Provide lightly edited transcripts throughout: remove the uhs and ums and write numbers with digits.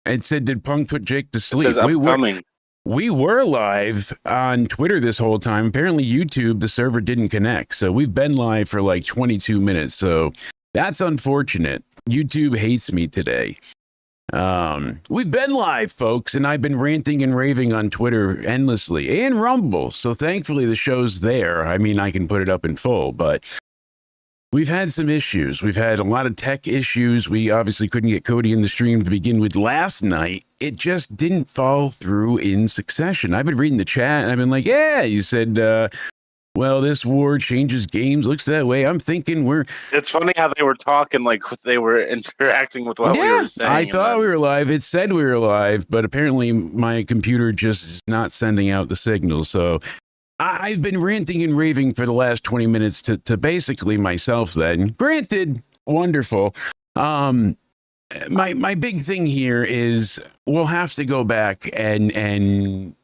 It said, "Did Punk put Jake to It sleep?" says upcoming. We were live on Twitter this whole time. Apparently, YouTube, the server didn't connect. So we've been live for like 22 minutes. So that's unfortunate. YouTube hates me today. We've been live, folks, and I've been ranting and raving on Twitter endlessly and Rumble. So thankfully, the show's there. I mean, I can put it up in full, but we've had some issues. We've had a lot of tech issues. We obviously couldn't get Cody in the stream to begin with last night. It just didn't fall through in succession. I've been reading the chat and I've been like, yeah, you said, well, this war changes games. Looks that way. I'm thinking It's funny how they were talking like they were interacting with what we were saying. I thought we were live. It said we were live, but apparently my computer just is not sending out the signal. So I've been ranting and raving for the last 20 minutes to basically myself then. Granted, wonderful. My big thing here is we'll have to go back and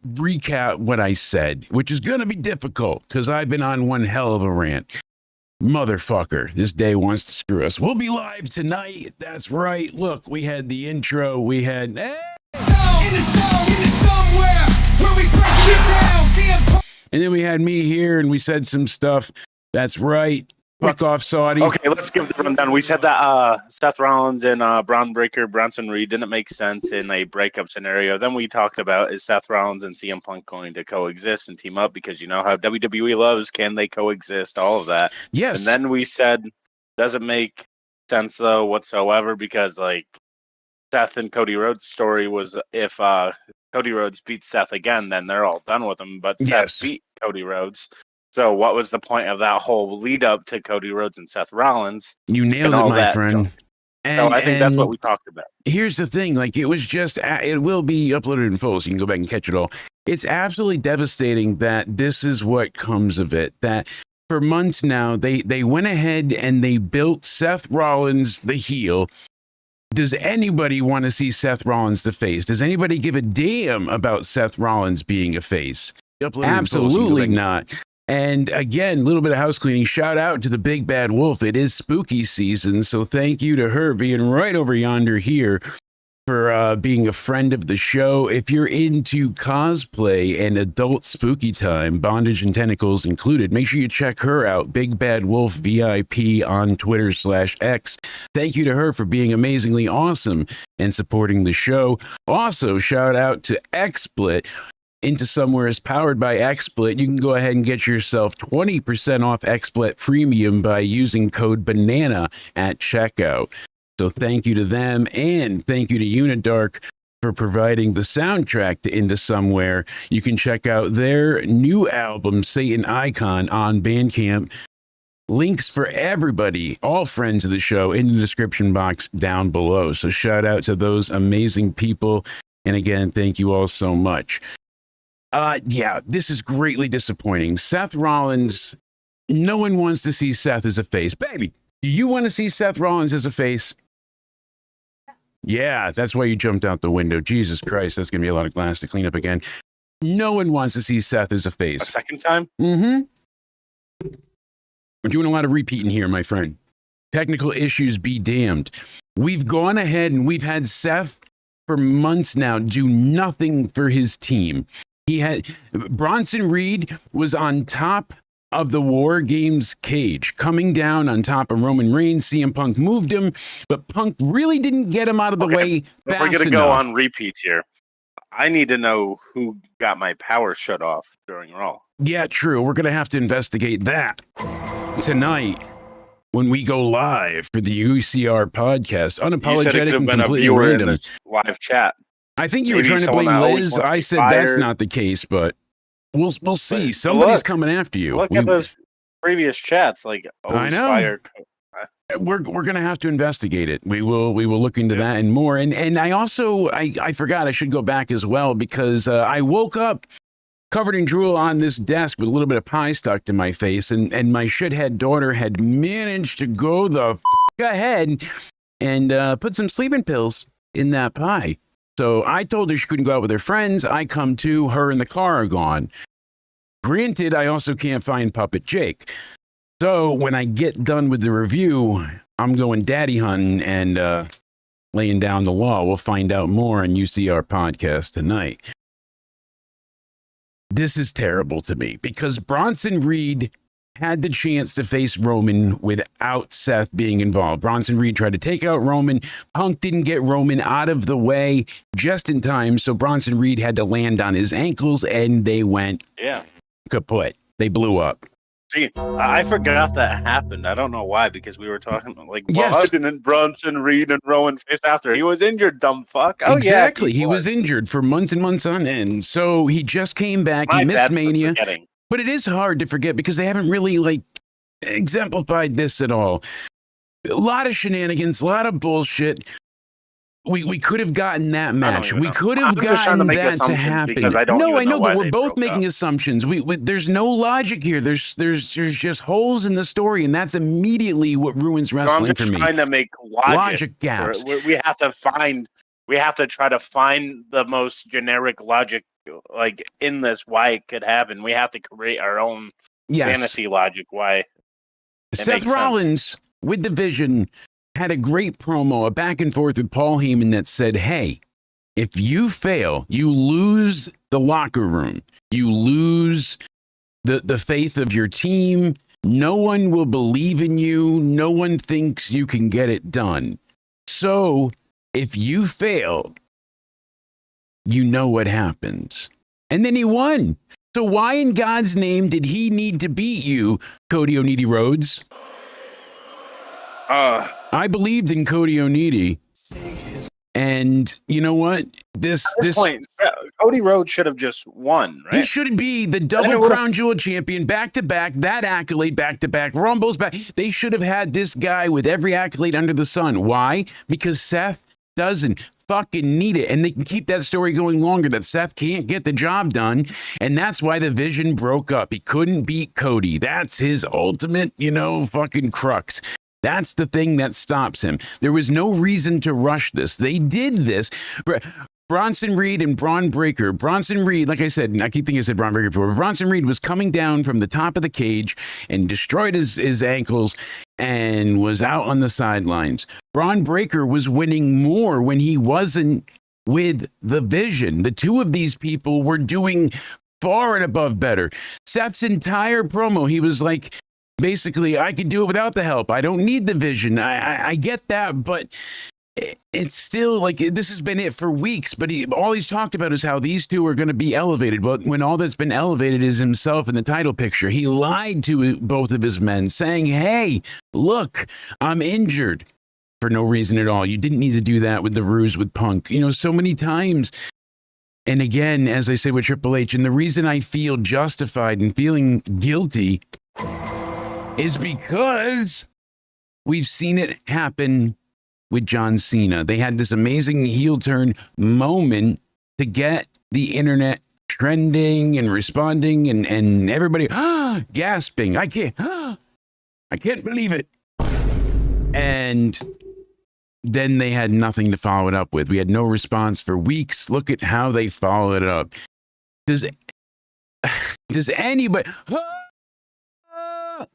recap what I said, which is going to be difficult because I've been on one hell of a rant. Motherfucker, this day wants to screw us. We'll be live tonight. That's right. Look, we had the intro. We had... And then we had me here and we said some stuff. That's right. Fuck off, Saudi. Okay, let's give the rundown. We said that Seth Rollins and Braun Breaker, Bronson Reed didn't make sense in a breakup scenario. Then we talked about, is Seth Rollins and CM Punk going to coexist and team up? Because you know how WWE loves, can they coexist? All of that. Yes. And then we said, doesn't make sense though whatsoever because like Seth and Cody Rhodes' story was if Cody Rhodes beats Seth again, then they're all done with him. But Seth beat Cody Rhodes. So what was the point of that whole lead up to Cody Rhodes and Seth Rollins? You nailed it, my friend. So I think that's what we talked about. Here's the thing. Like, it was just, it will be uploaded in full, so you can go back and catch it all. It's absolutely devastating that this is what comes of it. That for months now, they went ahead and they built Seth Rollins, the heel. Does anybody want to see Seth Rollins the face? Does anybody give a damn about Seth Rollins being a face? Absolutely not. And again, a little bit of house cleaning. Shout out to the big bad wolf. It is spooky season, so thank you to her being right over yonder here for being a friend of the show. If you're into cosplay and adult spooky time, bondage and tentacles included, make sure you check her out. Big Bad Wolf VIP on Twitter/X. Thank you to her for being amazingly awesome and supporting the show. Also, shout out to XSplit. Into Somewhere is powered by XSplit. You can go ahead and get yourself 20% off XSplit Premium by using code BANANA at checkout. So thank you to them, and thank you to Unidark for providing the soundtrack to Into Somewhere. You can check out their new album, Satan Icon, on Bandcamp. Links for everybody, all friends of the show, in the description box down below. So shout out to those amazing people. And again, thank you all so much. Yeah, this is greatly disappointing. Seth Rollins, no one wants to see Seth as a face. Baby, do you want to see Seth Rollins as a face? Yeah, that's why you jumped out the window. Jesus Christ, that's going to be a lot of glass to clean up again. No one wants to see Seth as a face. A second time? Mm-hmm. We're doing a lot of repeating here, my friend. Technical issues be damned. We've gone ahead and we've had Seth for months now do nothing for his team. He had Bronson Reed was on top of the War Games cage, coming down on top of Roman Reigns. CM Punk moved him, but Punk really didn't get him out of the way fast enough. We're going to go on repeats here. I need to know who got my power shut off during Raw. Yeah, true. We're going to have to investigate that tonight when we go live for the UCR podcast. Unapologetic and completely random. In live chat. I think you were trying to blame Liz. I said that's not the case, but we'll see. Somebody's coming after you. Look at those previous chats. Like, I know. Fired. We're going to have to investigate it. We will look into that and more. And I also I forgot I should go back as well because I woke up covered in drool on this desk with a little bit of pie stuck to my face, and my shithead daughter had managed to go the ahead and put some sleeping pills in that pie. So I told her she couldn't go out with her friends. I come to, her and the car are gone. Granted, I also can't find Puppet Jake. So when I get done with the review, I'm going daddy hunting and laying down the law. We'll find out more on UCR podcast tonight. This is terrible to me because Bronson Reed had the chance to face Roman without Seth being involved. Bronson Reed tried to take out Roman. Punk didn't get Roman out of the way just in time, so Bronson Reed had to land on his ankles, and they went kaput. They blew up. See, I forgot that happened. I don't know why, because we were talking like, Yes. why didn't Bronson Reed and Rowan face after? He was injured, dumb fuck. Oh, Exactly. Yeah, he was injured for months and months on end. So he just came back. He missed Mania. But it is hard to forget because they haven't really like exemplified this at all. A lot of shenanigans, a lot of bullshit. We could have gotten that match. We could have gotten that to happen. No, I know, but we're both making assumptions. There's no logic here. There's just holes in the story, and that's immediately what ruins wrestling for me. I'm just trying to make logic gaps. We have to try to find the most generic logic, like in this, why it could happen. We have to create our own fantasy logic. Why Seth Rollins with the Vision had a great promo, a back and forth with Paul Heyman that said, hey, if you fail, you lose the locker room. You lose the faith of your team. No one will believe in you. No one thinks you can get it done. So if you fail, you know what happens. And then he won. So why in God's name did he need to beat you, Cody Onidi Rhodes? I believed in Cody Onidi. And you know what? At this point, Cody Rhodes should have just won, right? He should be the double crown jewel champion, back-to-back, that accolade back-to-back, Rumble's back. They should have had this guy with every accolade under the sun. Why? Because Seth doesn't fucking need it. And they can keep that story going longer, that Seth can't get the job done. And that's why the Vision broke up. He couldn't beat Cody. That's his ultimate, fucking crux. That's the thing that stops him. There was no reason to rush this. They did this. Bronson Reed and Braun Breaker. Bronson Reed, like I said, I keep thinking I said Braun Breaker before, but Bronson Reed was coming down from the top of the cage and destroyed his ankles and was out on the sidelines. Braun Breaker was winning more when he wasn't with the Vision. The two of these people were doing far and above better. Seth's entire promo, he was like, basically, I could do it without the help. I don't need the Vision. I get that, but it's still like this has been it for weeks. But all he's talked about is how these two are going to be elevated. But when all that's been elevated is himself in the title picture, he lied to both of his men, saying, "Hey, look, I'm injured," for no reason at all. You didn't need to do that with the ruse with Punk. So many times. And again, as I say with Triple H, and the reason I feel justified in feeling guilty is because we've seen it happen with John Cena. They had this amazing heel turn moment to get the internet trending and responding and everybody gasping. I can't believe it. And then they had nothing to follow it up with. We had no response for weeks. Look at how they followed it up. Does anybody...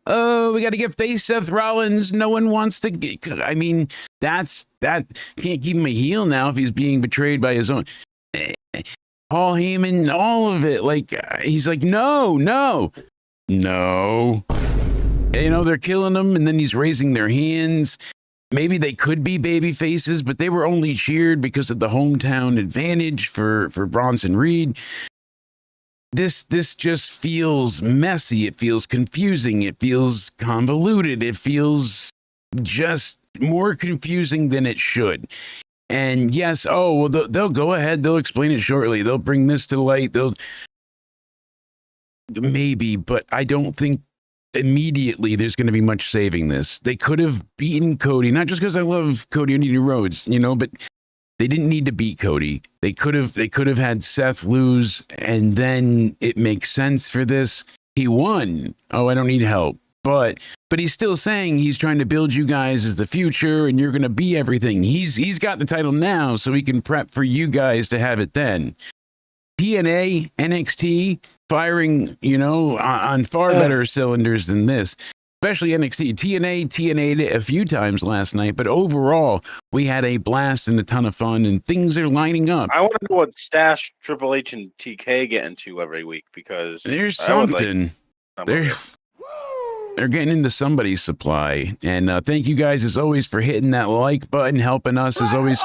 Oh, we got to get face Seth Rollins. No one wants to get, I mean, that can't keep him a heel now if he's being betrayed by his own. Paul Heyman, all of it. Like, he's like, no. They're killing him, and then he's raising their hands. Maybe they could be baby faces, but they were only cheered because of the hometown advantage for Bronson Reed. This just feels messy. It feels confusing. It feels convoluted. It feels just more confusing than it should. And yes, they'll go ahead. They'll explain it shortly. They'll bring this to light. Maybe, but I don't think immediately there's going to be much saving this. They could have beaten Cody, not just because I love Cody Onidi Rhodes, but they didn't need to beat Cody. They could have had Seth lose, and then it makes sense for this. He won. Oh, I don't need help. But he's still saying he's trying to build you guys as the future, and you're going to be everything. He's got the title now, so he can prep for you guys to have it then. TNA, NXT, firing, on far better cylinders than this. especially NXT. TNA'd it a few times last night, but overall, we had a blast and a ton of fun, and things are lining up. I want to know what stash Triple H and TK get into every week, because There's I would like something. some of it. They're getting into somebody's supply. And thank you guys, as always, for hitting that like button, helping us, as always.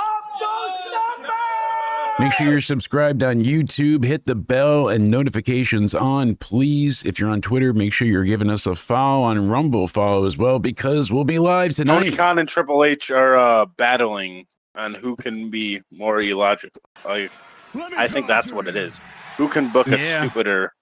Make sure you're subscribed on YouTube. Hit the bell and notifications on, please. If you're on Twitter, make sure you're giving us a follow on Rumble. Follow as well, because we'll be live tonight. Tony Khan and Triple H are battling on who can be more illogical. I think that's what it is. Who can book a stupider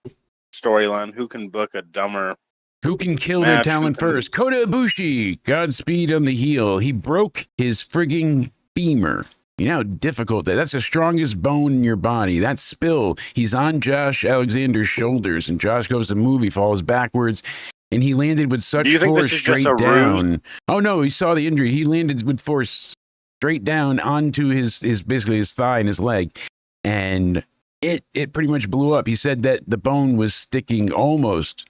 storyline? Who can book a dumber? Who can kill their talent first? Kota Ibushi, Godspeed on the heel. He broke his frigging femur. You know how difficult that's the strongest bone in your body. That spill. He's on Josh Alexander's shoulders, and Josh goes to move. He falls backwards, and he landed with such force straight down. Oh no, he saw the injury. He landed with force straight down onto his basically his thigh and his leg, and it pretty much blew up. He said that the bone was sticking almost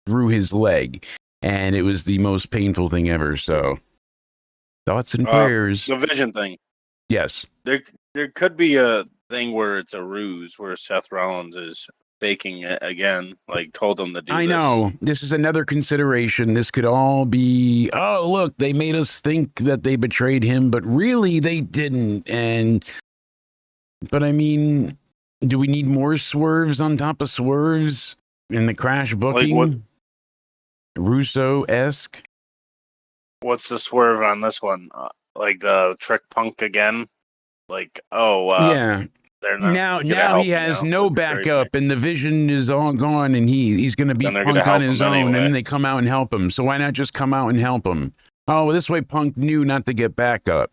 through his leg, and it was the most painful thing ever. So thoughts and prayers. The vision thing. Yes. There could be a thing where it's a ruse, where Seth Rollins is faking it again, like told him to do this. I know. This is another consideration. This could all be, oh, look, they made us think that they betrayed him, but really they didn't. But I mean, do we need more swerves on top of swerves in the crash booking? Like Russo-esque? What's the swerve on this one? Like the trick Punk again? Like, yeah. They're not now he has no backup, and the vision is all gone, and he's going to be Punk on his own, anyway. And then they come out and help him. So why not just come out and help him? Oh, this way Punk knew not to get backup.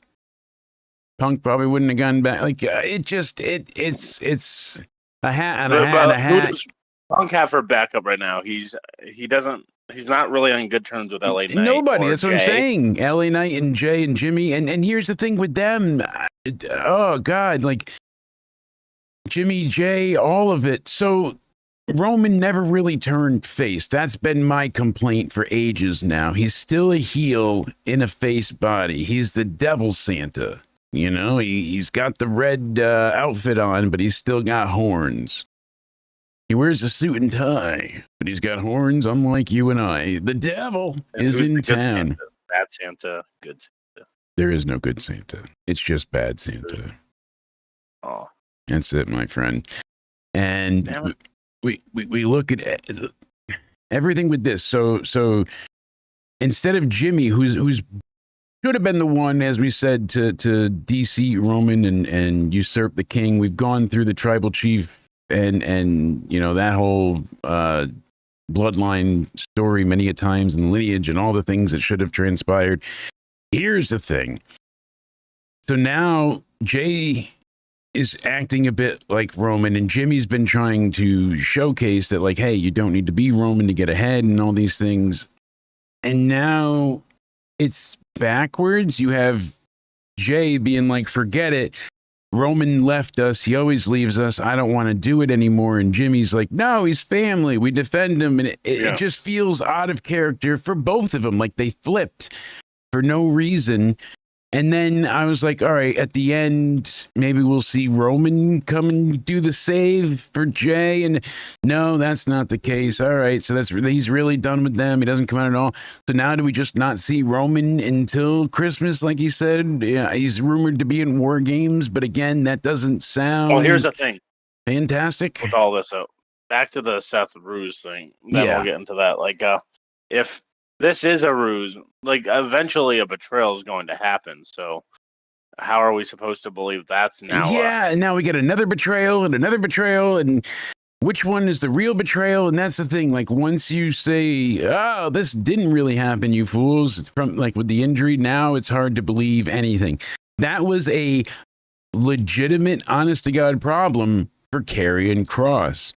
Punk probably wouldn't have gone back. Like it's a hat and a hat and a hat. Who does Punk have for backup right now? He's not really on good terms with LA Knight. Nobody. That's Jay. what I'm saying. LA Knight and Jay and Jimmy. And here's the thing with them. Oh God, like Jimmy, Jay, all of it. So Roman never really turned face. That's been my complaint for ages now. He's still a heel in a face body. He's the devil Santa. You know, he's got the red outfit on, but he's still got horns. He wears a suit and tie, but he's got horns, unlike you and I. The devil is in town. Santa? Bad Santa, good Santa. There is no good Santa. It's just bad Santa. Oh, that's it, my friend. And we look at everything with this. So instead of Jimmy, who's should have been the one, as we said, to DC Roman and usurp the king. We've gone through the tribal chief and you know, that whole bloodline story many a times, and lineage and all the things that should have transpired. Here's the thing. So now Jay is acting a bit like Roman, and Jimmy's been trying to showcase that, like, hey, you don't need to be Roman to get ahead and all these things. And now it's backwards. You have Jay being like, forget it. Roman left us. He always leaves us. I don't want to do it anymore. And Jimmy's like, no, he's family. We defend him. And it just feels out of character for both of them. Like they flipped for no reason. And then I was like, all right, at the end, maybe we'll see Roman come and do the save for Jay. And no, that's not the case. All right, so he's really done with them. He doesn't come out at all. So now do we just not see Roman until Christmas, like he said? Yeah, he's rumored to be in War Games, but again, that doesn't sound... Well, here's the thing. Fantastic. With all this, back to the Seth Ruse thing. Then we'll get into that. Like, if this is a ruse, like, eventually a betrayal is going to happen. So how are we supposed to believe that's now? Yeah, and now we get another betrayal, and which one is the real betrayal? And that's the thing. Like, once you say, oh, this didn't really happen, you fools, it's from, like, with the injury, now it's hard to believe anything. That was a legitimate, honest-to-God problem for Karrion Kross.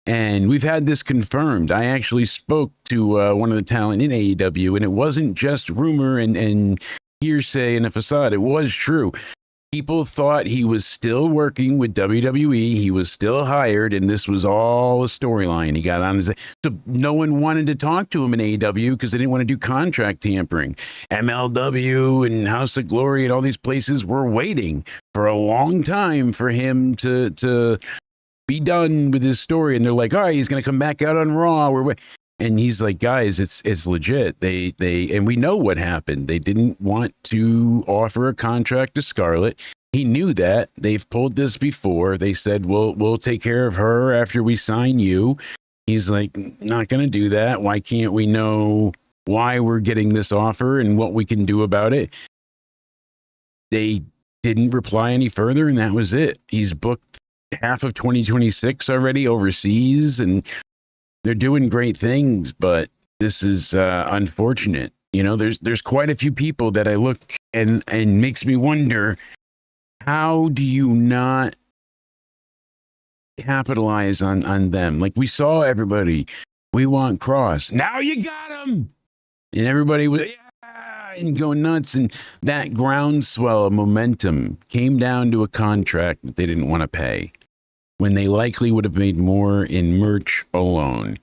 And we've had this confirmed. I actually spoke to one of the talent in AEW, and it wasn't just rumor and hearsay and a facade. It was true. People thought he was still working with WWE. He was still hired, and this was all a storyline. He got on his. So no one wanted to talk to him in AEW because they didn't want to do contract tampering. MLW and House of Glory and all these places were waiting for a long time for him to be done with his story. And they're like, all right, he's going to come back out on Raw. And he's like, guys, it's legit. They and we know what happened. They didn't want to offer a contract to Scarlett. He knew that. They've pulled this before. They said, we'll take care of her after we sign you. He's like, not going to do that. Why can't we know why we're getting this offer and what we can do about it? They didn't reply any further, and that was it. He's booked half of 2026 already overseas, and they're doing great things, but this is unfortunate. You know, there's quite a few people that I look and makes me wonder, how do you not capitalize on them? Like, we saw everybody, we want Cross. Now you got him. And everybody was and going nuts. And that groundswell of momentum came down to a contract that they didn't want to pay, when they likely would have made more in merch alone.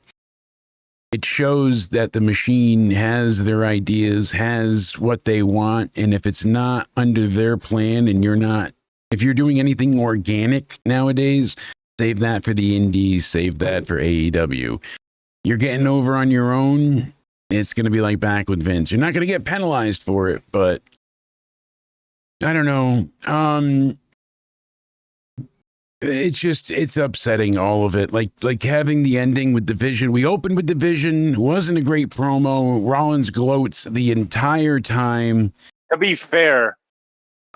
It shows that the machine has their ideas, has what they want, and if it's not under their plan and if you're doing anything organic nowadays, save that for the indies, save that for AEW. You're getting over on your own, it's going to be like back with Vince. You're not going to get penalized for it, but I don't know. It's upsetting, all of it. Like having the ending with Division. We opened with Division. Wasn't a great promo. Rollins gloats the entire time. To be fair,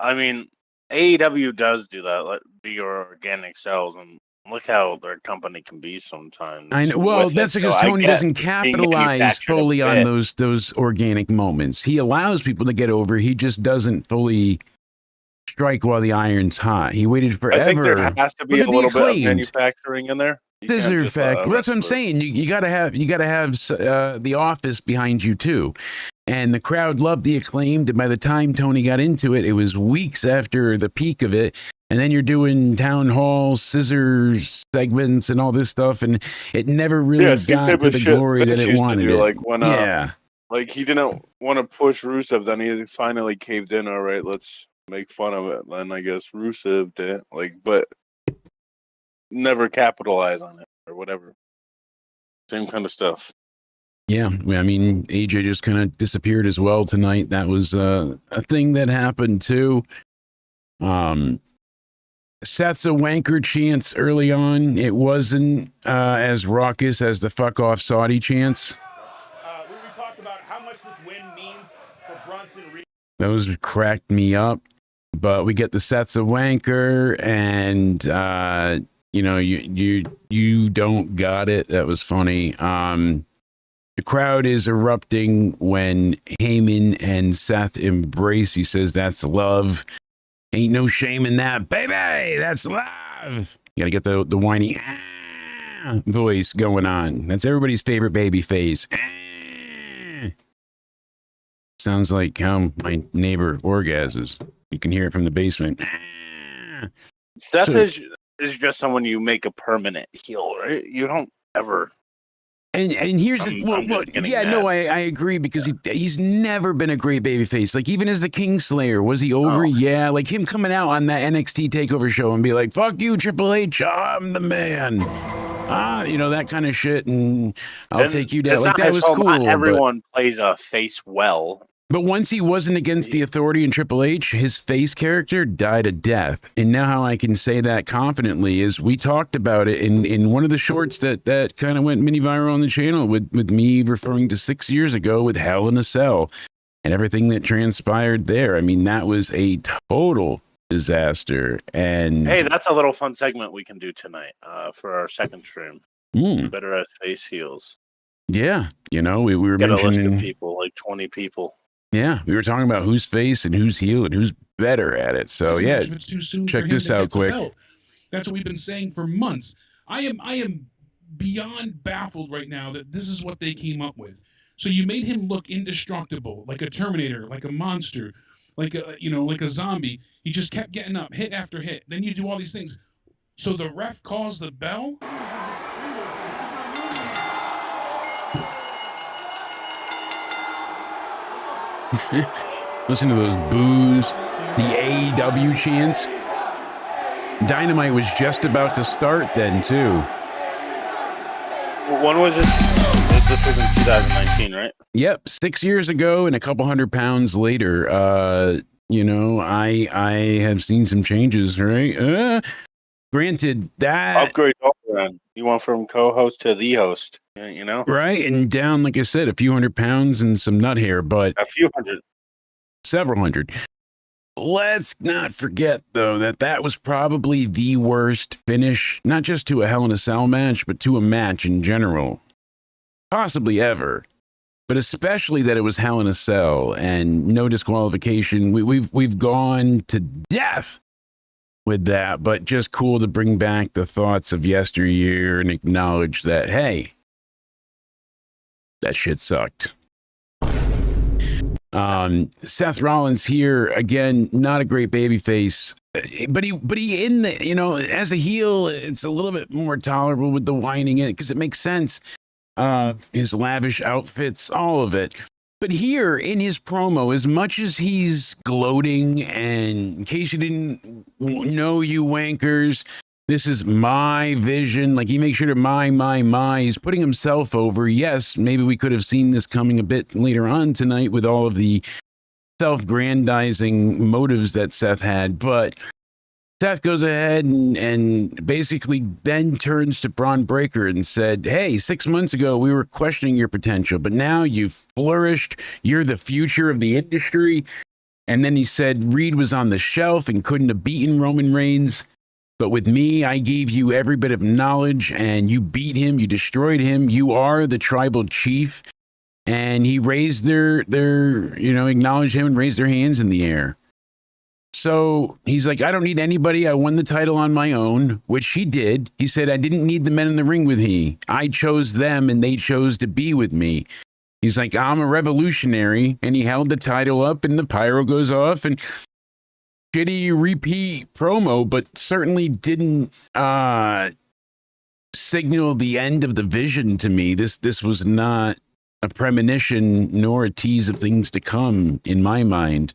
I mean, AEW does do that. Like, do your organic sales, and look how their company can be sometimes. I know. Well, that's because Tony doesn't capitalize fully on those organic moments. He allows people to get over. He just doesn't fully strike while the iron's hot. He waited forever. I think there has to be a little bit of manufacturing in there. Scissor fact. Well, that's what I'm saying. You gotta have the office behind you too. And the crowd loved the Acclaimed. And by the time Tony got into it, it was weeks after the peak of it. And then you're doing town hall scissors segments and all this stuff, and it never really got to the glory that it wanted. Like when, like he didn't want to push Rusev, then he finally caved in. All right, let's make fun of it. Then I guess Rusev did, but never capitalize on it or whatever. Same kind of stuff. Yeah, I mean, AJ just kind of disappeared as well tonight. That was a thing that happened too. Seth's a wanker chants early on. It wasn't as raucous as the fuck off Saudi chants. We talked about how much this win means for Brunson. Those cracked me up. But we get the Seth's a wanker, and you don't got it. That was funny. The crowd is erupting when Heyman and Seth embrace. He says, "That's love. Ain't no shame in that, baby. That's love." You gotta get the whiny voice going on. That's everybody's favorite baby face. Sounds like how my neighbor orgasms. You can hear it from the basement. Seth is just someone you make a permanent heel, right? You don't ever. And here's I agree, because he's never been a great babyface. Like, even as the Kingslayer, was he over? Oh. Yeah, like him coming out on that NXT Takeover show and be like, "Fuck you, Triple H, I'm the man." That kind of shit, and I'll take you down. Like, that was cool. Not everyone plays a face well. But once he wasn't against the Authority and Triple H, his face character died a death. And now how I can say that confidently is we talked about it in one of the shorts that kind of went mini viral on the channel with me referring to 6 years ago with Hell in a Cell and everything that transpired there. I mean, that was a total disaster. And hey, that's a little fun segment we can do tonight for our second stream. Better as face heels. Yeah. We were mentioning a list of people, like 20 people. Yeah, we were talking about who's face and who's heel and who's better at it. So yeah, check this out quick. That's what we've been saying for months. I am beyond baffled right now that this is what they came up with. So you made him look indestructible, like a Terminator, like a monster. like a like a zombie. He just kept getting up, hit after hit. Then you do all these things. So the ref calls the bell. Listen to those boos, the AEW chants. Dynamite was just about to start then, too. When was this? This was in 2019, right? Yep, 6 years ago and a couple 100 pounds later. I have seen some changes, right? Granted, that Upgrade over. You went from co-host to the host, you know? right, and down, like I said, a few 100 pounds and some nut hair, but A few hundred. several hundred. Let's not forget, though, that was probably the worst finish, not just to a Hell in a Cell match, but to a match in general, possibly ever. But especially that it was Hell in a Cell and no disqualification. We've gone to death with that, but just cool to bring back the thoughts of yesteryear and acknowledge that, hey, that shit sucked. Seth Rollins here again, not a great babyface, but he in the, as a heel, it's a little bit more tolerable with the whining in it because it makes sense. His lavish outfits, all of it. But here in his promo, as much as he's gloating, and in case you didn't know, you wankers, this is my vision. Like, he makes sure to he's putting himself over. Yes, maybe we could have seen this coming a bit later on tonight with all of the self-grandizing motives that Seth had. But Seth goes ahead and basically then turns to Braun Breaker and said, hey, 6 months ago, we were questioning your potential, but now you've flourished. You're the future of the industry. And then he said Reed was on the shelf and couldn't have beaten Roman Reigns. But with me, I gave you every bit of knowledge and you beat him. You destroyed him. You are the tribal chief. And he raised acknowledged him and raised their hands in the air. So he's like, I don't need anybody. I won the title on my own, which he did. He said, I didn't need the men in the ring with me. I chose them and they chose to be with me. He's like, I'm a revolutionary. And he held the title up and the pyro goes off and shitty repeat promo, but certainly didn't signal the end of the vision to me. This was not a premonition nor a tease of things to come in my mind.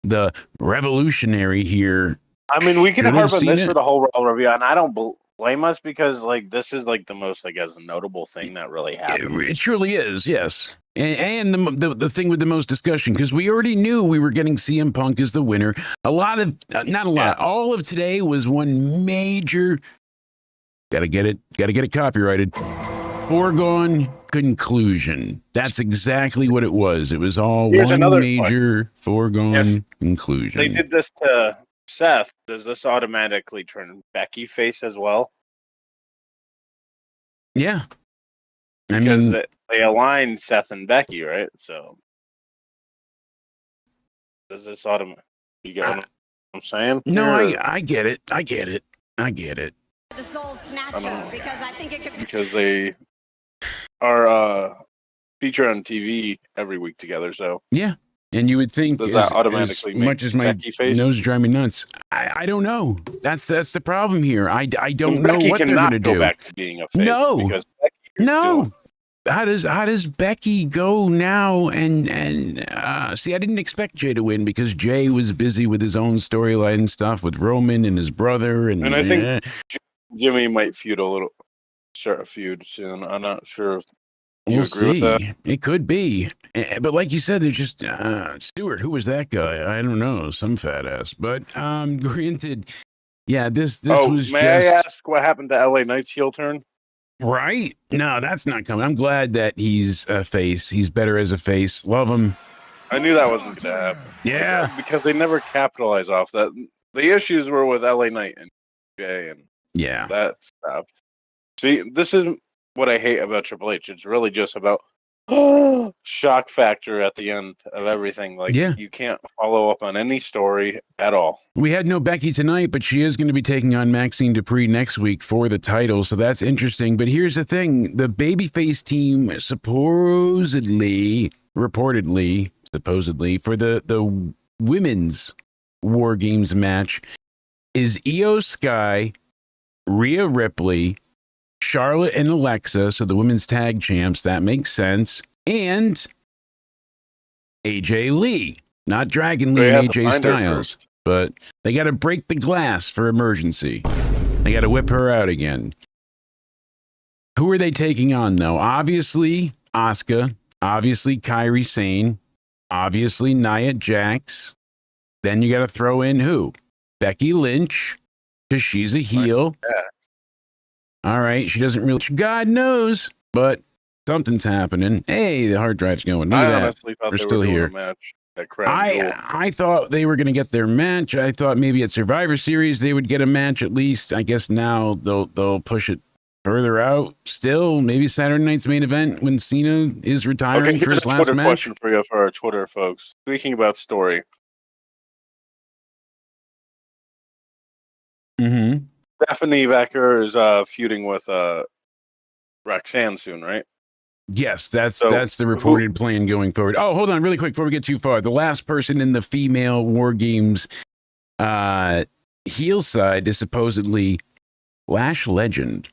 The revolutionary here. I mean, we can harp on this it. for the whole Raw review, and I don't blame us because, like, this is like the most, I guess, notable thing that really happened. It truly is, yes. And the thing with the most discussion, because we already knew we were getting CM Punk as the winner. All of today was one major, gotta get it copyrighted, foregone conclusion. That's exactly what it was. It was all Here's one another major foregone conclusion. They did this to Seth. Does this automatically turn Becky face as well? Yeah. Because they aligned Seth and Becky, right? So does this automatically? You get what I'm saying? No, I get it. I get it. The Soul Snatcher, because I think it could. Because they are featured on TV every week together. So yeah. And you would think, does that automatically as make much as my Becky face? nose drive me nuts, I don't know. That's the problem here. I don't know Becky what they're going to go do. back to being a face. No. Because Becky is No. How does Becky go now? And see, I didn't expect Jay to win because Jay was busy with his own storyline and stuff with Roman and his brother, and I think Jimmy might start a feud soon. I'm not sure if you agree with that. It could be, but like you said, they're just Stewart. Who was that guy? I don't know, some fat ass. But granted, yeah, this was. May I ask what happened to LA Knight's heel turn? Right? No, that's not coming. I'm glad that he's a face. He's better as a face. Love him. I knew that wasn't going to happen. Yeah, because they never capitalize off that. The issues were with LA Knight and Jay, and yeah, that stopped. See, this is what I hate about Triple H. It's really just about shock factor at the end of everything. Like, you can't follow up on any story at all. We had no Becky tonight, but she is going to be taking on Maxine Dupree next week for the title, so that's interesting. But here's the thing. The babyface team reportedly, supposedly, for the women's War Games match is Io Sky, Rhea Ripley, Charlotte and Alexa, so the women's tag champs. That makes sense. And AJ Lee, not Dragon Lee and AJ Styles, but they got to break the glass for emergency. They got to whip her out again. Who are they taking on, though? Obviously, Asuka. Obviously, Kairi Sane. Obviously, Nia Jax. Then you got to throw in who? Becky Lynch, because she's a heel. All right, she doesn't really. God knows, but something's happening. Hey, the hard drive's going. Look at that. Honestly thought We're they still were doing here. a match at Crown Jewel. I thought they were going to get their match. I thought maybe at Survivor Series they would get a match at least. I guess now they'll push it further out. Still, maybe Saturday night's main event when Cena is retiring Okay, for here's his a last Twitter match. question for you for our Twitter folks. Speaking about story, Mm-hmm. Stephanie Becker is feuding with Roxanne soon, right? Yes, that's So, the reported plan going forward. Oh, hold on really quick before we get too far. The last person in the female War Games heel side is supposedly Lash Legend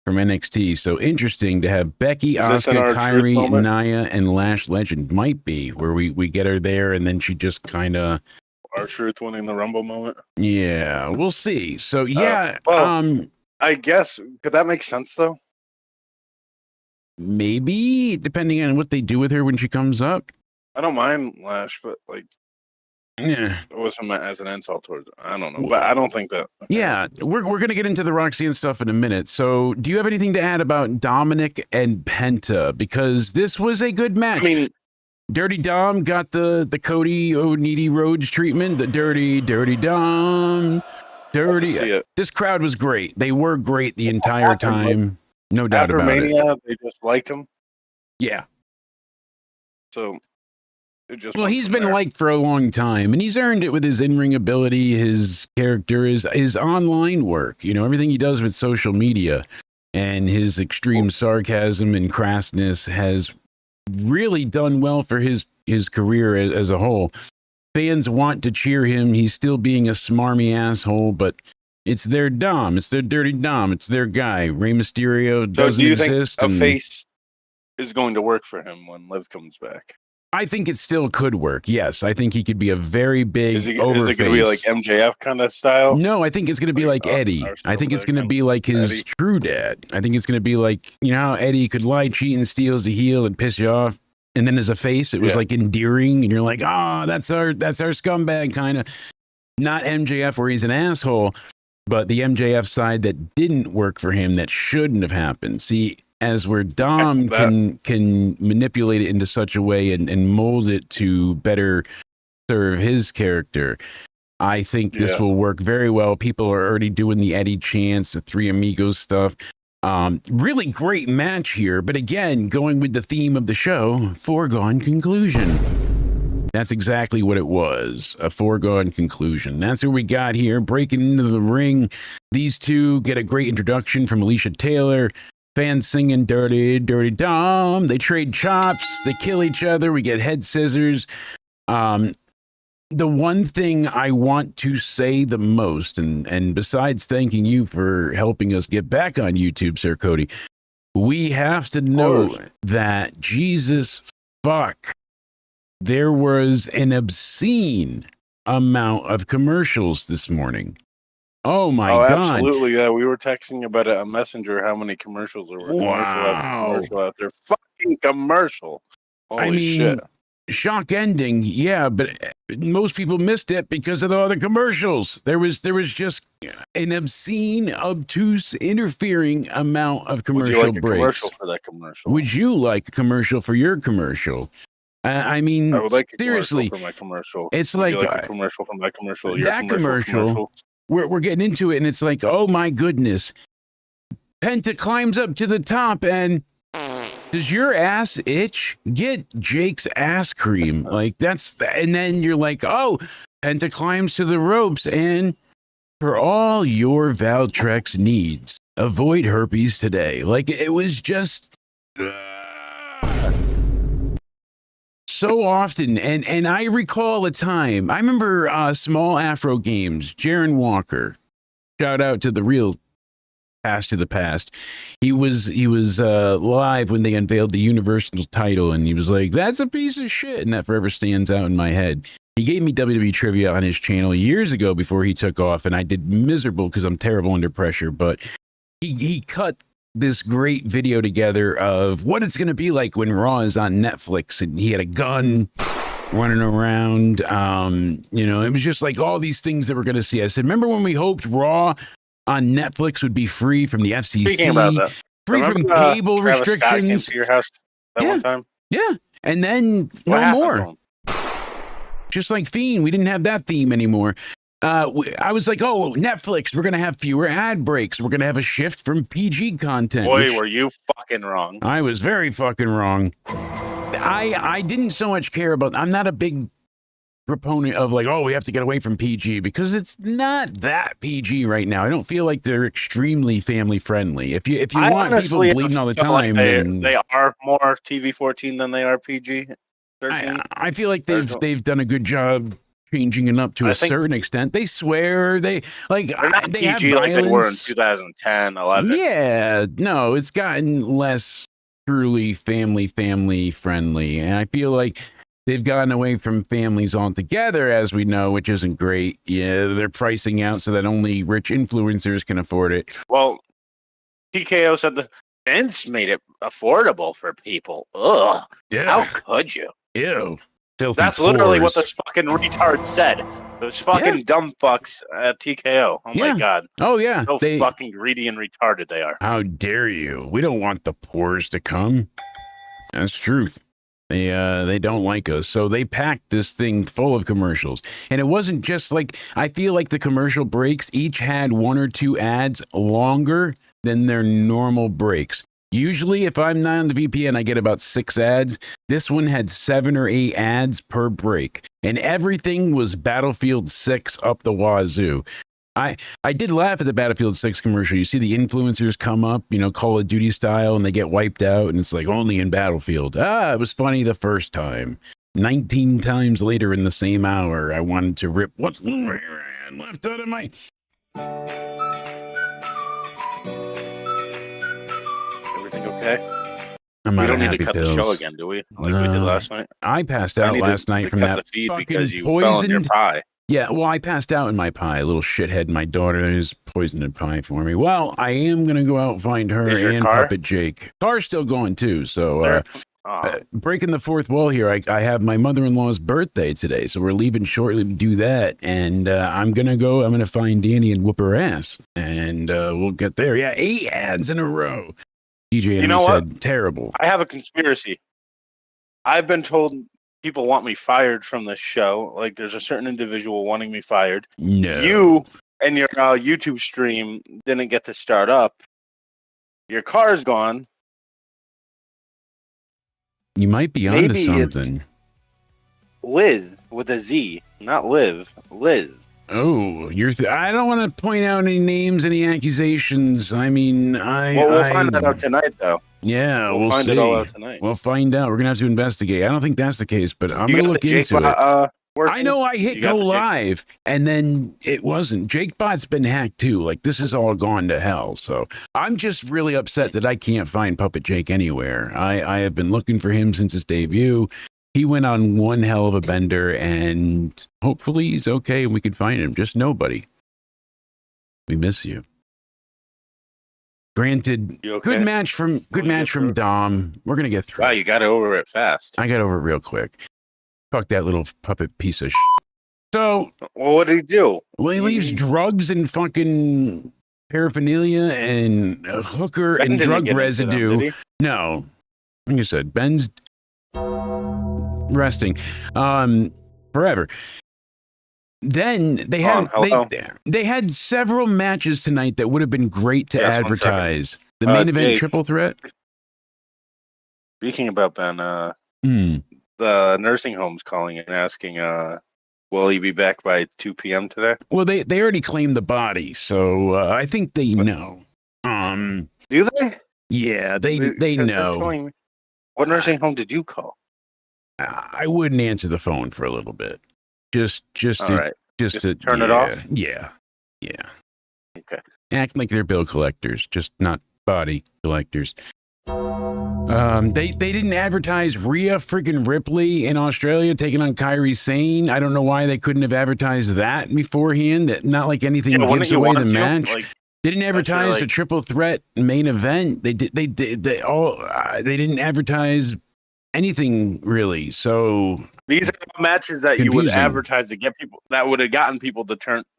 from NXT. So interesting to have Becky, Is this in Asuka, our truth Kairi, moment? Nia, and Lash Legend. Might be where we get her there and then she just kind of... Our Truth winning the Rumble moment. Yeah, we'll see. So yeah, well, I guess could that make sense though? maybe depending on what they do with her when she comes up. I don't mind Lash, but like Yeah. it wasn't meant as an insult towards her. I don't know, but I don't think that. Yeah, we're going to get into the Roxanne stuff in a minute. So, do you have anything to add about Dominic and Penta? Because this was a good match. I mean, Dirty Dom got the Cody O'Needy Rhodes treatment. The Dirty Dom. Dirty. This crowd was great. They were great the entire time. No doubt after about Mania, it. they just liked him. Yeah. So it just Well, went he's from been there. liked for a long time, and he's earned it with his in-ring ability, his character, his online work. You know, everything he does with social media, and his extreme sarcasm and crassness has really done well for his career as a whole. Fans want to cheer him. He's still being a smarmy asshole, but it's their Dom. It's their Dirty Dom. It's their guy. Rey Mysterio So doesn't do you exist. think a face is going to work for him when Liv comes back? I think it still could work. Yes, I think he could be a very big Is it overface. going to be like MJF kind of style? No, I think it's going to be like Eddie. I think it's going to be like his Eddie. true dad. I think it's going to be like, you know how Eddie could lie, cheat, and steal as a heel and piss you off. And then as a face, it was like endearing. And you're like, that's our scumbag kind of. Not MJF where he's an asshole, but the MJF side that didn't work for him that shouldn't have happened. See, as where Dom can manipulate it into such a way and mold it to better serve his character, I think this will work very well. People are already doing the Eddie chants, the Three Amigos stuff. Really great match here, but again, going with the theme of the show, foregone conclusion. That's exactly what it was, a foregone conclusion. That's what we got here, breaking into the ring. These two get a great introduction from Alicia Taylor. Fans singing Dirty Dom. They trade chops. They kill each other. We get head scissors. The one thing I want to say the most, and besides thanking you for helping us get back on YouTube, Sir Cody, we have to know that, Jesus fuck, there was an obscene amount of commercials this morning. Oh my God. Absolutely. Yeah, we were texting about a messenger how many commercials there were. Wow. Commercial out there. Fucking commercial. Holy shit. Shock ending, yeah, but most people missed it because of the other commercials. There was just an obscene, obtuse, interfering amount of commercial Would you like breaks. a commercial for that commercial? Would you like a commercial for your commercial? I mean, I would like a seriously, commercial for my commercial. it's Would you like a commercial for my commercial. Your that commercial. We're getting into it, and it's like, oh my goodness, Penta climbs up to the top and. Does your ass itch? Get Jake's ass cream. Like and then you're like, oh, Penta climbs to the ropes, and for all your Valtrex needs, avoid herpes today. Like it was just so often. And I recall a time, I remember Small Afro Games, Jaron Walker. Shout out to the real past to the past. He was live when they unveiled the Universal title, and he was like, "That's a piece of shit," and that forever stands out in my head. He gave me WWE trivia on his channel years ago before he took off, and I did miserable because I'm terrible under pressure. But he cut this great video together of what it's going to be like when Raw is on Netflix, and he had a gun running around. It was just like all these things that we're going to see. I said, remember when we hoped Raw on Netflix would be free from the FCC, Speaking about that, free remember, from cable Travis Scott came restrictions? to your house that one time? Yeah, and then What no happened to more. him? Just like Fiend, we didn't have that theme anymore. I was like, oh, Netflix, we're going to have fewer ad breaks. We're going to have a shift from PG content. Boy, which were you fucking wrong. I was very fucking wrong. I didn't so much care about, I'm not a big proponent of like, oh, we have to get away from PG because it's not that PG right now. I don't feel like they're extremely family friendly. If you I want honestly people bleeding all the feel like time, they, then they are more TV-14 than they are PG-13. I feel like they've done a good job changing it up to a certain extent. They swear, they like They're not they PG have like they were in violence. 2010, 11. Yeah, no, it's gotten less truly family friendly, and I feel like they've gotten away from families altogether, as we know, which isn't great. Yeah, they're pricing out so that only rich influencers can afford it. Well, TKO said the Vince made it affordable for people. Ugh. Yeah, How could you? ew. Filthy That's literally what pores. those fucking retards said. Those fucking dumb fucks at TKO. Oh Yeah. my god. Oh yeah, So fucking greedy and retarded they are. How dare you? We don't want the pores to come. That's truth. They don't like us, so they packed this thing full of commercials. And it wasn't just like, I feel like the commercial breaks each had one or two ads longer than their normal breaks. Usually, if I'm not on the VPN, I get about 6 ads. This one had 7 or 8 ads per break, and everything was Battlefield 6 up the wazoo. I did laugh at the Battlefield 6 commercial. You see the influencers come up, Call of Duty style, and they get wiped out, and it's like only in Battlefield. It was funny the first time. 19 times later in the same hour, I wanted to rip what's left out of my... Everything okay? I'm We out don't of need happy to cut pills. the show again, do we? Like we did last night? I passed I out need last to night from cut that the feed fucking because you fell in your poisoned... pie. Yeah, well, I passed out in my pie. A little shithead, my daughter is poisoning pie for me. Well, I am going to go out and find her Is your and car? Puppet Jake. Car's still going too, so... There. Oh. breaking the fourth wall here, I have my mother-in-law's birthday today, so we're leaving shortly to do that, and I'm going to find Danny and whoop her ass, and we'll get there. Yeah, 8 ads in a row. DJ and I said, terrible. I have a conspiracy. I've been told people want me fired from this show. Like, there's a certain individual wanting me fired. No. You and your YouTube stream didn't get to start up. Your car's gone. You might be onto Maybe it's- something. Liz with a Z, not Liv. Liz. Oh, I don't want to point out any names, any accusations. I mean, We'll find that out tonight, though. Yeah, We'll find see. it all out tonight. We'll find out. We're gonna have to investigate. I don't think that's the case, but I'm You gonna got look the Jake into it. working? I know I hit You got go the Jake- live, and then it wasn't. JakeBot's been hacked too. Like, this is all gone to hell. So I'm just really upset that I can't find Puppet Jake anywhere. I have been looking for him since his debut. He went on one hell of a bender, and hopefully he's okay and we can find him. Just nobody. We miss you. Granted, You okay? good match from Wanna get through it? Dom. We're gonna get through. Wow, it. you got over it fast. I got over it real quick. Fuck that little puppet piece of shit. So, Well, what did he do? well, he leaves drugs and fucking paraphernalia and a hooker Ben and didn't drug get into them, residue. did he? No, like I said, Ben's resting forever. Then they had hello. they had several matches tonight that would have been great to Yes, 1 advertise. The main event Jake. triple threat. Speaking about Ben, Hmm. the nursing home's calling and asking, will he be back by 2 p.m. today? Well, they already claimed the body, so I think they know. Do they? Yeah, they 'Cause they're know. telling me- What nursing home did you call? I wouldn't answer the phone for a little bit. Just All to right. just to turn it off? Yeah. Okay. Act like they're bill collectors, just not body collectors. They didn't advertise Rhea freaking Ripley in Australia taking on Kairi Sane. I don't know why they couldn't have adadvertised that beforehand. That not like anything Yeah, wouldn't gives you away want the to? match. Like, They didn't advertise a like- triple threat main event. They didn't advertise anything really. So these are matches that you would Confusing. advertise to get people that would have gotten people to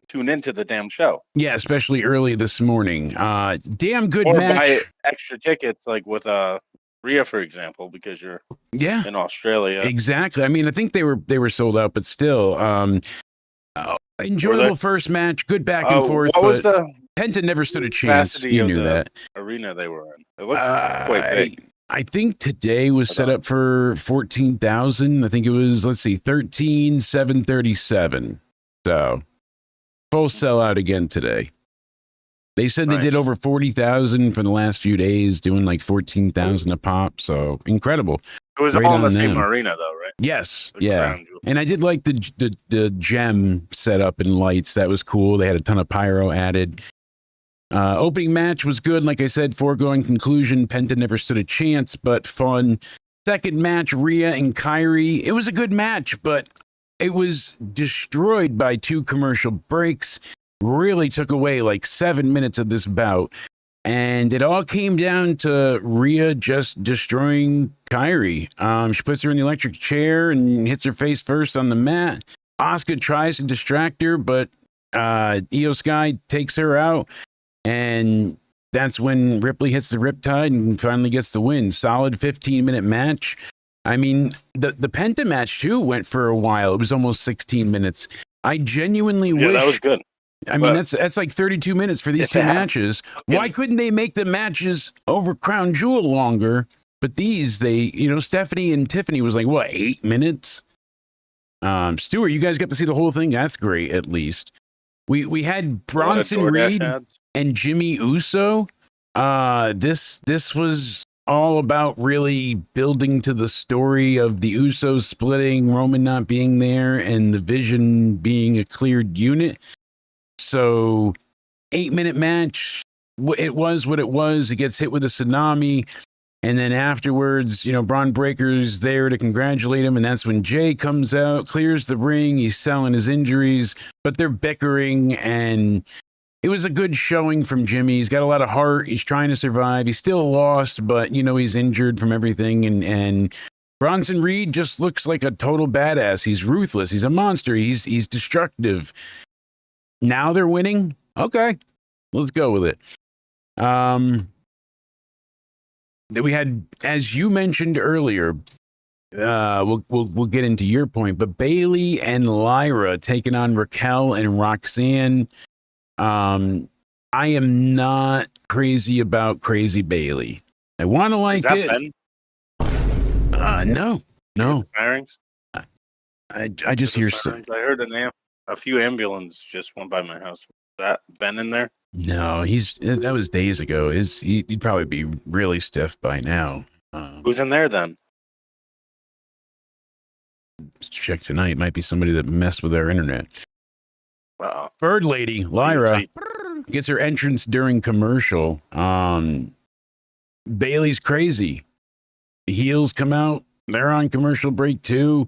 tune into the damn show. yeah, especially early this morning. Damn good Or match. buy extra tickets, like with Rhea, for example, because you're Yeah, in Australia. exactly. I mean, I think they were sold out, but still, enjoyable first match. Good back and forth. What was but the Penta never stood a chance. capacity You of knew the that. arena they were in? It looked quite big. I think today was set up for 14,000. I think it was, let's see, 13,737. So full sellout again today. They said they did Nice. over 40,000 for the last few days, doing like 14,000 a pop. So incredible. It was Great all in the on same them. arena, though, right? Yes. The Yeah. crown jewel. And I did like the gem setup and lights. That was cool. They had a ton of pyro added. Opening match was good. Like I said, foregoing conclusion, Penta never stood a chance, but fun. Second match, Rhea and Kairi. It was a good match, but it was destroyed by 2 commercial breaks. Really took away like 7 minutes of this bout. And it all came down to Rhea just destroying Kairi. She puts her in the electric chair and hits her face first on the mat. Asuka tries to distract her, but Io Sky takes her out. And that's when Ripley hits the Riptide and finally gets the win. Solid 15-minute match. I mean, the Penta match, too, went for a while. It was almost 16 minutes. I genuinely Yeah, wish... that was good. I mean, But- that's like 32 minutes for these If two they had matches. Why couldn't they make the matches over Crown Jewel longer? But these, Stephanie and Tiffany was like, what, 8 minutes? Stuart, you guys got to see the whole thing. That's great, at least. We had Bronson DoorDash Reed ads? and Jimmy Uso. This was all about really building to the story of the Usos splitting, Roman not being there, and the Vision being a cleared unit. So 8-minute match. It was what it was. It gets hit with a tsunami. And then afterwards, Braun Breaker's there to congratulate him. And that's when Jay comes out, clears the ring. He's selling his injuries, but they're bickering. And it was a good showing from Jimmy. He's got a lot of heart. He's trying to survive. He's still lost, but, he's injured from everything. And Bronson Reed just looks like a total badass. He's ruthless. He's a monster. He's destructive. Now they're winning. Okay, let's go with it. We had, as you mentioned earlier, we'll get into your point, but Bailey and Lyra taking on Raquel and Roxanne. I am not crazy about Crazy Bailey. I want to like Is that it. Ben? No. Sirens? I just hear Sirens? I heard a few ambulances just went by my house. Is that Ben in there? No, that was days ago. He'd probably be really stiff by now. Who's in there then? Let's check tonight. Might be somebody that messed with our internet. Wow. Bird Lady Lyra gets her entrance during commercial. Bailey's crazy. The heels come out. They're on commercial break too,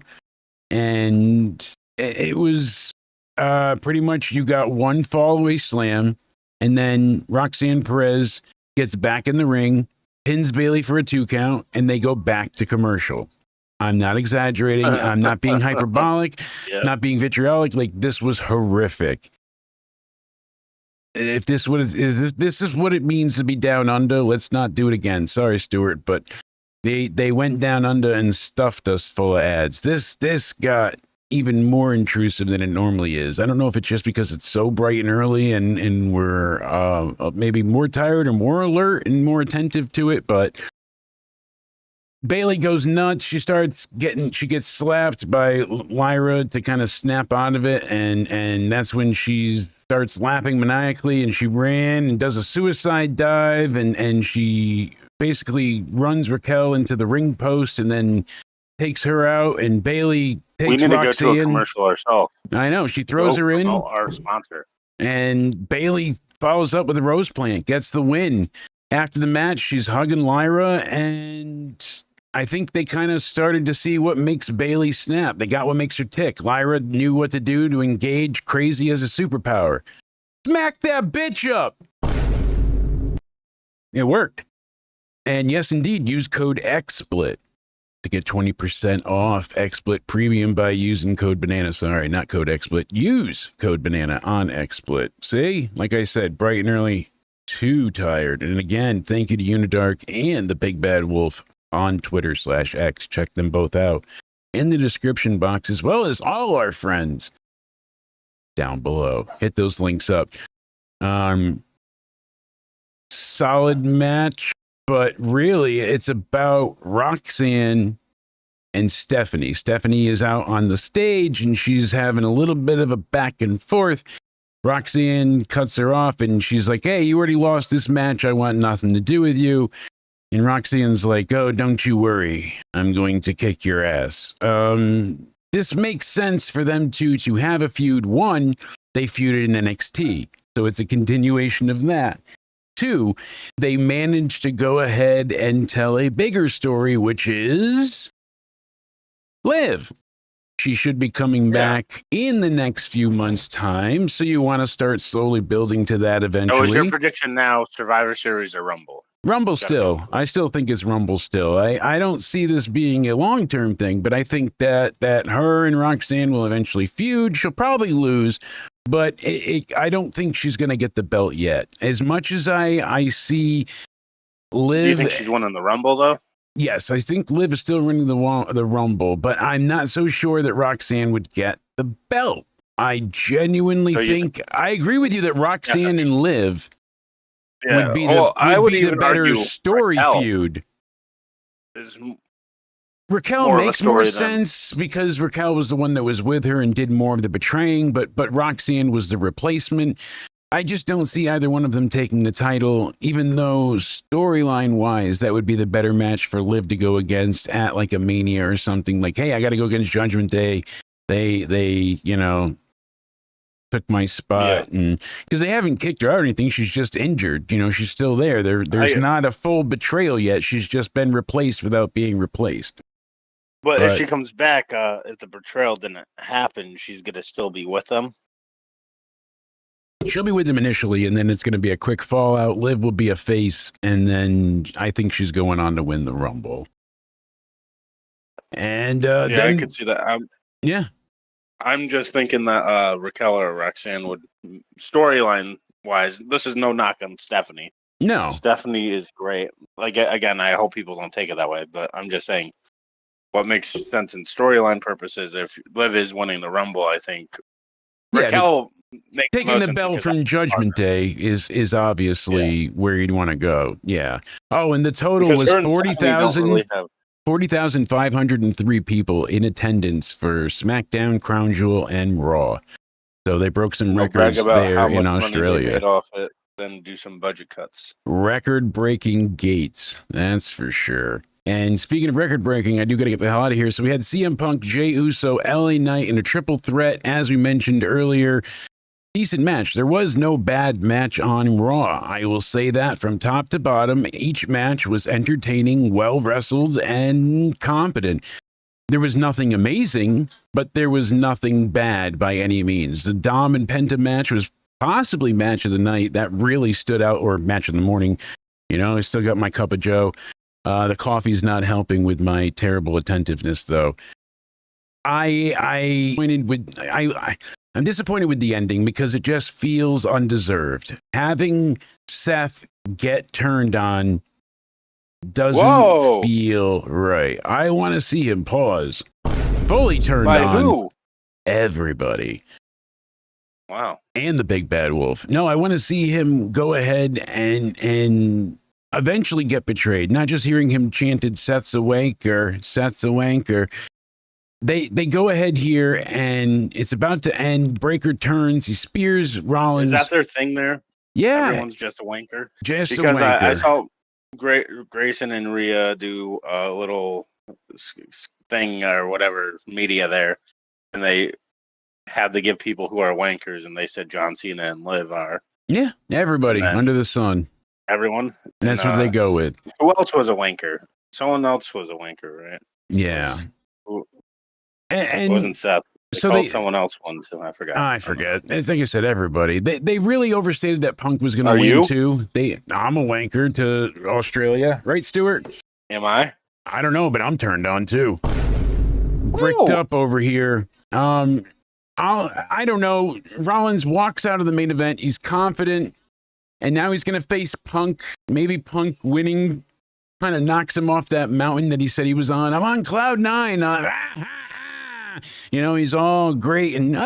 and it was pretty much you got one fallaway slam. And then Roxanne Perez gets back in the ring, pins Bailey for a 2 count, and they go back to commercial. I'm not exaggerating. I'm not being hyperbolic, not being vitriolic. Like, this was horrific. If this is what it means to be down under, let's not do it again. Sorry, Stuart, but they went down under and stuffed us full of ads. This got even more intrusive than it normally is. I don't know if it's just because it's so bright and early and we're maybe more tired or more alert and more attentive to it, but Bailey goes nuts. She gets slapped by Lyra to kind of snap out of it, and that's when she starts laughing maniacally, and she ran and does a suicide dive, and she basically runs Raquel into the ring post and then takes her out, and Bailey We takes need to go Roxy to a in. commercial ourselves. I know. She throws Go her in, promote our sponsor. and Bailey follows up with a rose plant, gets the win. After the match, she's hugging Lyra, and I think they kind of started to see what makes Bailey snap. They got what makes her tick. Lyra knew what to do to engage crazy as a superpower. Smack that bitch up. It worked. And yes, indeed, use code XSPLIT to get 20% off XSplit Premium by using code BANANA. Sorry, not code XSplit. Use code BANANA on XSplit. See, like I said, bright and early, too tired. And again, thank you to Unidark and the Big Bad Wolf on Twitter/X. Check them both out in the description box, as well as all our friends down below. Hit those links up. Solid match, but really it's about Roxanne and Stephanie. Stephanie is out on the stage and she's having a little bit of a back and forth. Roxanne cuts her off and she's like, hey, you already lost this match. I want nothing to do with you. And Roxanne's like, oh, don't you worry. I'm going to kick your ass. This makes sense for them to have a feud. One, they feuded in NXT, so it's a continuation of that. Two, they managed to go ahead and tell a bigger story, which is Liv. She should be coming back in the next few months' time, so you want to start slowly building to that eventually. So is your prediction now Survivor Series or Rumble? Rumble still. I still think it's Rumble still. I don't see this being a long-term thing, but I think that her and Roxanne will eventually feud. She'll probably lose, but I don't think she's going to get the belt yet. As much as I see Liv... Do you think she's winning the Rumble, though? Yes, I think Liv is still winning the Rumble, but I'm not so sure that Roxanne would get the belt. I genuinely think... I agree with you that Roxanne and Liv... would be the better story Raquel feud. Raquel more of a makes more story sense because Raquel was the one that was with her and did more of the betraying, but Roxanne was the replacement. I just don't see either one of them taking the title, even though storyline-wise, that would be the better match for Liv to go against at like a Mania or something. Like, hey, I got to go against Judgment Day. They took my spot, and because they haven't kicked her out or anything, she's just injured. She's still there. There's not a full betrayal yet. She's just been replaced without being replaced. But if she comes back, if the betrayal didn't happen, she's gonna still be with them. She'll be with them initially, and then it's going to be a quick fallout. Liv will be a face, and then I think she's going on to win the Rumble. And then, I could see that. Yeah. I'm just thinking that Raquel or Roxanne would, storyline wise, this is no knock on Stephanie. No. Stephanie is great. Like, again, I hope people don't take it that way, but I'm just saying what makes sense in storyline purposes, if Liv is winning the Rumble, I think Raquel makes taking the belt from Judgment Day is obviously where you'd want to go. Yeah. Oh, and the total was 40,503 people in attendance for SmackDown, Crown Jewel, and Raw. So they broke some records there in Australia. Made off it, then do some budget cuts. Record-breaking gates, that's for sure. And speaking of record-breaking, I do got to get the hell out of here. So we had CM Punk, Jey Uso, LA Knight in a triple threat, as we mentioned earlier. Decent match. There was no bad match on Raw. I will say that from top to bottom. Each match was entertaining, well wrestled, and competent. There was nothing amazing, but there was nothing bad by any means. The Dom and Penta match was possibly match of the night. That really stood out, or match of the morning. I still got my cup of joe. The coffee's not helping with my terrible attentiveness, though. I'm disappointed with the ending because it just feels undeserved. Having Seth get turned on doesn't feel right. I want to see him pause. Fully turned on. By who? Everybody. Wow. And the Big Bad Wolf. No, I want to see him go ahead and eventually get betrayed. Not just hearing him chanted, Seth's a wanker, Seth's a wanker. They go ahead here, and it's about to end. Breaker turns. He spears Rollins. Is that their thing there? Yeah. Everyone's just a wanker? Just because a wanker. I saw Grayson and Rhea do a little thing or whatever media there, and they had to give people who are wankers, and they said John Cena and Liv are. Yeah, everybody And then- under the sun. Everyone. And that's what they go with. Who else was a wanker? Someone else was a wanker, right? Yeah. It wasn't Seth. So Called someone else one too. I forgot. I forget. It's like I said, everybody. They really overstated that Punk was going to Are win you? too. I'm a wanker to Australia, right, Stuart? Am I? I don't know, but I'm turned on too. Bricked up over here. I don't know. Rollins walks out of the main event. He's confident, and now he's going to face Punk. Maybe Punk winning kind of knocks him off that mountain that he said he was on. I'm on cloud 9. You know, he's all great and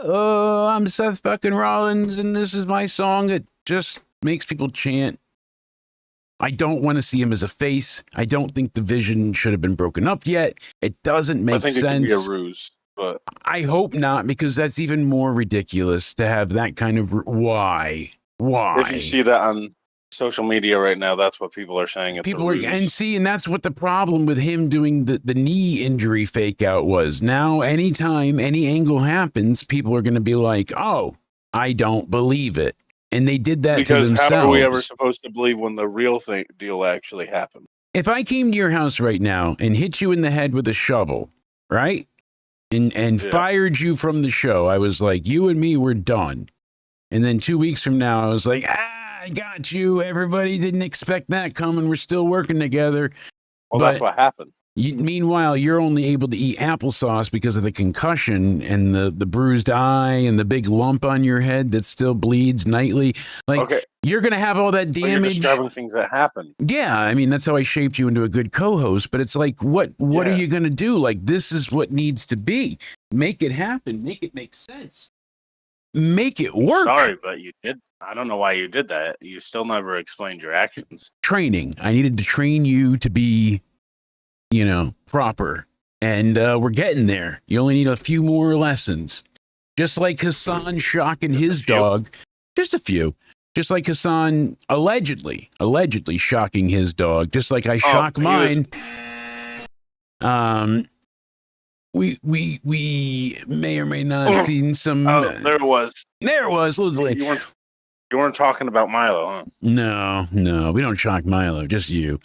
I'm Seth fucking Rollins, and this is my song that just makes people chant. I don't want to see him as a face. I don't think the vision should have been broken up yet. It doesn't make sense. I think it could be a ruse, but I hope not, because that's even more ridiculous to have that kind of why. If you see that on social media right now, that's what people are saying. It's People a are, ruse. and that's what the problem with him doing the knee injury fake out was. Now, anytime any angle happens, people are going to be like, "Oh, I don't believe it," and they did that to Because themselves. how are we ever supposed to believe when the real deal actually happened? If I came to your house right now and hit you in the head with a shovel, right, and Yeah. fired you from the show, I was like, "You and me, we're done." And then 2 weeks from now, I was like, I got you. Everybody didn't expect that coming. We're still working together. Well, But that's what happened. meanwhile, you're only able to eat applesauce because of the concussion and the bruised eye and the big lump on your head that still bleeds nightly. Like, Okay, you're going to have all that but you're damage. describing things that happened. Yeah, I mean, that's how I shaped you into a good co-host. But it's like, what are Yeah. you going to do? Like, this is what needs to be. Make it happen. Make it make sense. Make it work. Sorry, but you did. I don't know why you did that. You still never explained your actions. Training. I needed to train you to be, proper. And we're getting there. You only need a few more lessons. Just like Hassan shocking his few? dog. Just a few. Just like Hassan allegedly shocking his dog. Just like I shock he was- mine. We may or may not seen some. there it was. There it was. Little late. You weren't talking about Milo, huh? No, we don't shock Milo, just you.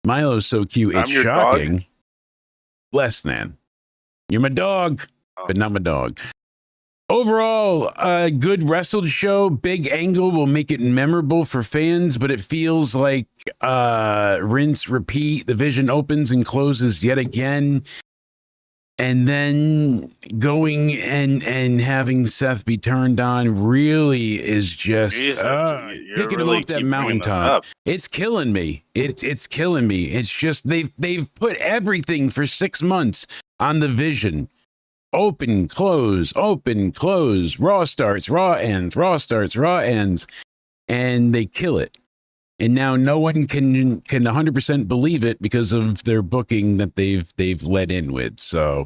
Milo's so cute, I'm it's your shocking. dog? Less than. You're my dog, Oh. but not my dog. Overall, a good wrestled show. Big angle will make it memorable for fans, but it feels like rinse, repeat. The vision opens and closes yet again. And then going and having Seth be turned on really is just Jesus, you're picking really him off that keep bringing this mountaintop. up. It's killing me. It's killing me. It's just they've put everything for 6 months on the vision. Open, close, Raw starts, Raw ends, Raw starts, Raw ends, and they kill it. And now no one can 100% believe it because of their booking that they've let in with. So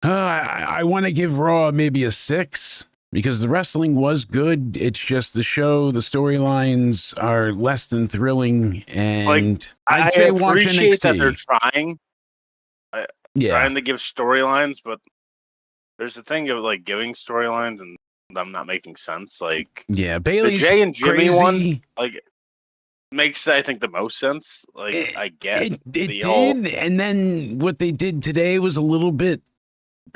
I want to give Raw maybe a 6 because the wrestling was good. It's just the show, the storylines are less than thrilling. And I'd I say watch appreciate that they're NXT. trying to give storylines, but there's a thing of like giving storylines and them not making sense. Like Yeah, the Bailey's Jay and Jimmy crazy. one, like makes I think the most sense. Like I get It the whole- did, and then what they did today was a little bit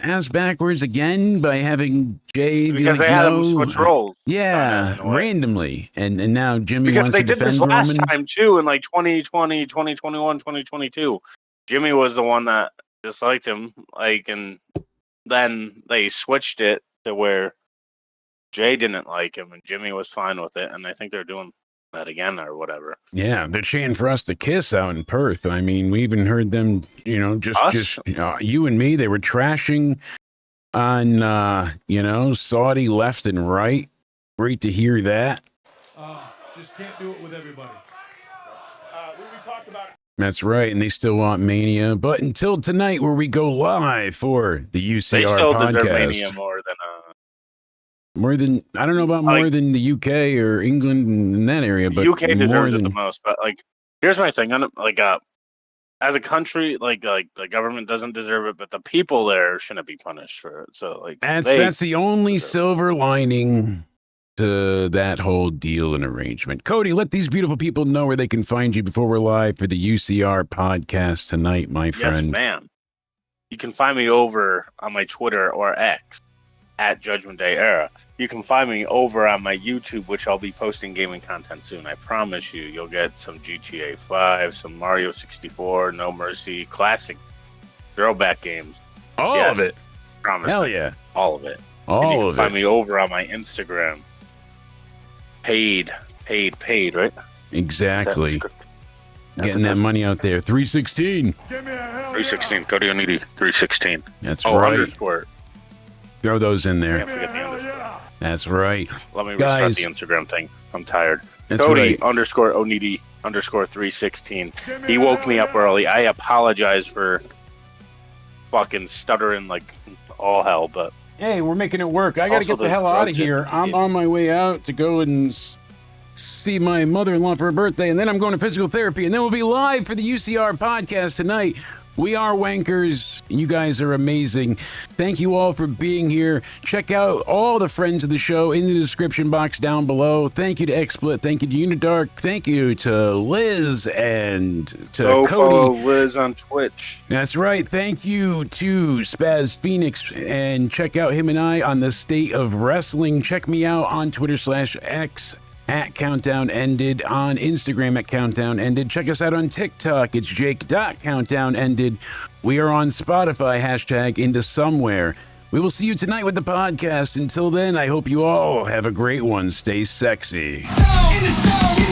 ass backwards again by having Jay be because like, they had them no, switch roles. yeah, in a way. randomly, and now Jimmy Because wants they to did this defend last Roman. time too in like 2020, 2021, 2022. Jimmy was the one that disliked him, like, and then they switched it to where Jay didn't like him and Jimmy was fine with it, and I think they're doing that again or whatever. Yeah, they're chanting for us to kiss out in Perth. I mean, we even heard them, just you and me. They were trashing on, Saudi left and right. Great to hear that. Just can't do it with everybody. We talked about That's right, and they still want Mania. But until tonight, where we go live for the UCR They still deserve podcast, Mania more than I don't know about more than the UK or England and that area, but UK more deserves it than the most. But like, here's my thing. as a country, like the government doesn't deserve it, but the people there shouldn't be punished for it. So like That's the only deserve it. silver lining to that whole deal and arrangement. Cody, let these beautiful people know where they can find you before we're live for the UCR podcast tonight, my friend. Yes, ma'am. You can find me over on my Twitter or X at Judgment Day Era. You can find me over on my YouTube, which I'll be posting gaming content soon. I promise you, you'll get some GTA 5, some Mario 64, No Mercy, classic throwback games. All Yes, of it. Promise. Hell me. yeah. All of it. And you All can of find it. me over on my Instagram. Paid, right? Exactly. That's Getting that money out there. 316. Give me a hell 316, Cody Onidi, 316. That's Oh, right. underscore. Throw those in there. Can't forget the underscore. yeah. That's right. Let me Guys. restart the Instagram thing. I'm tired. That's Cody right. underscore Onidi underscore 316. He woke me up early. I apologize for fucking stuttering like all hell, but Hey, we're making it work. I got to Also, get the those hell out of drugs here. that- I'm on my way out to go and see my mother-in-law for her birthday, and then I'm going to physical therapy, and then we'll be live for the UCR podcast tonight. We are wankers. You guys are amazing. Thank you all for being here. Check out all the friends of the show in the description box down below. Thank you to XSplit. Thank you to Unidark. Thank you to Liz and to go follow Cody. Liz on Twitch. That's right. Thank you to Spaz Phoenix, and check out him and I on the State of Wrestling. Check me out on Twitter/X at Countdown Ended, on Instagram at Countdown Ended. Check us out on TikTok. It's Jake.Countdown Ended. We are on Spotify, hashtag into somewhere. We will see you tonight with the podcast. Until then, I hope you all have a great one. Stay sexy. In the zone.